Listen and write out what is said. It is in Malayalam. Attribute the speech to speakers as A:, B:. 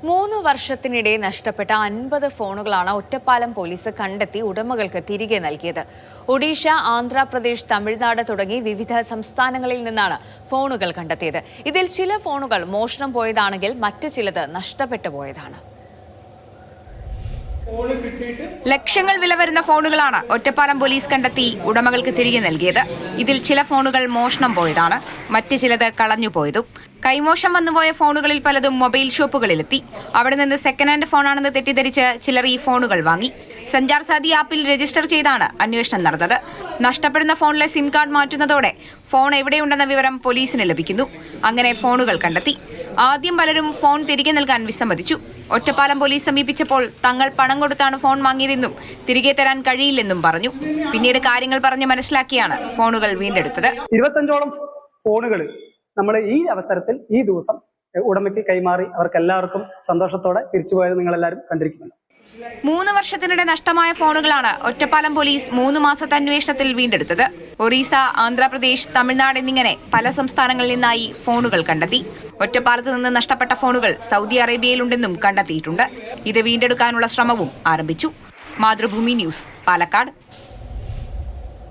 A: 3 വർഷത്തിനിടെ നഷ്ടപ്പെട്ട 50 ഫോണുകളാണ് ഒറ്റപ്പാലം പോലീസ് കണ്ടെത്തി ഉടമകൾക്ക് തിരികെ നൽകിയത്. ഒഡീഷ, ആന്ധ്രാപ്രദേശ്, തമിഴ്നാട് തുടങ്ങി വിവിധ സംസ്ഥാനങ്ങളിൽ നിന്നാണ് ഫോണുകൾ കണ്ടെത്തിയത്. ഇതിൽ ചില ഫോണുകൾ മോഷണം പോയതാണെങ്കിൽ മറ്റു ചിലത് നഷ്ടപ്പെട്ടു പോയതാണ്.
B: ലക്ഷങ്ങൾ വില വരുന്ന ഫോണുകളാണ് ഒറ്റപ്പാലം പോലീസ് കണ്ടെത്തി ഉടമകൾക്ക് തിരികെ നൽകിയത്. ഇതിൽ ചില ഫോണുകൾ മോഷണം പോയതാണ്, മറ്റു ചിലത് കളഞ്ഞുപോയതും. കൈമോശം വന്നുപോയ ഫോണുകളിൽ പലതും മൊബൈൽ ഷോപ്പുകളിലെത്തി. അവിടെ നിന്ന് സെക്കൻഡ് ഹാൻഡ് ഫോണാണെന്ന് തെറ്റിദ്ധരിച്ച് ചിലർ ഈ ഫോണുകൾ വാങ്ങി. സഞ്ചാർ സാഥി ആപ്പിൽ രജിസ്റ്റർ ചെയ്താണ് അന്വേഷണം നടന്നത്. നഷ്ടപ്പെടുന്ന ഫോണിലെ സിം കാർഡ് മാറ്റുന്നതോടെ ഫോൺ എവിടെയുണ്ടെന്ന വിവരം പോലീസിന് ലഭിക്കുന്നു. അങ്ങനെ ഫോണുകൾ കണ്ടെത്തി. ആദ്യം പലരും ഫോൺ തിരികെ നൽകാൻ വിസമ്മതിച്ചു. ഒറ്റപ്പാലം പോലീസ് സമീപിച്ചപ്പോൾ തങ്ങൾ പണം കൊടുത്താണ് ഫോൺ വാങ്ങിയതെന്നും തിരികെ തരാൻ കഴിയില്ലെന്നും പറഞ്ഞു. പിന്നീട് കാര്യങ്ങൾ പറഞ്ഞ് മനസ്സിലാക്കിയാണ് ഫോണുകൾ വീണ്ടെടുത്തത്.
C: 25ഓളം ഫോണുകൾ നമ്മൾ ഈ അവസരത്തിൽ ഈ ദിവസം ഉടമയ്ക്ക് കൈമാറി അവർക്കെല്ലാവർക്കും സന്തോഷത്തോടെ തിരിച്ചുപോയത് നിങ്ങളെല്ലാവരും കണ്ടിരിക്കുമല്ലോ.
B: 3 വർഷത്തിനിടെ നഷ്ടമായ ഫോണുകളാണ് ഒറ്റപ്പാലം പോലീസ് 3 മാസത്തെ അന്വേഷണത്തിൽ വീണ്ടെടുത്തത്. ഒറീസ, ആന്ധ്രാപ്രദേശ്, തമിഴ്നാട് എന്നിങ്ങനെ പല സംസ്ഥാനങ്ങളിൽ നിന്നായി ഫോണുകൾ കണ്ടെത്തി. ഒറ്റപ്പാലത്ത് നിന്ന് നഷ്ടപ്പെട്ട ഫോണുകൾ സൗദി അറേബ്യയിലുണ്ടെന്നും കണ്ടെത്തിയിട്ടുണ്ട്. ഇത് വീണ്ടെടുക്കാനുള്ള ശ്രമവും ആരംഭിച്ചു. മാതൃഭൂമി ന്യൂസ്, പാലക്കാട്.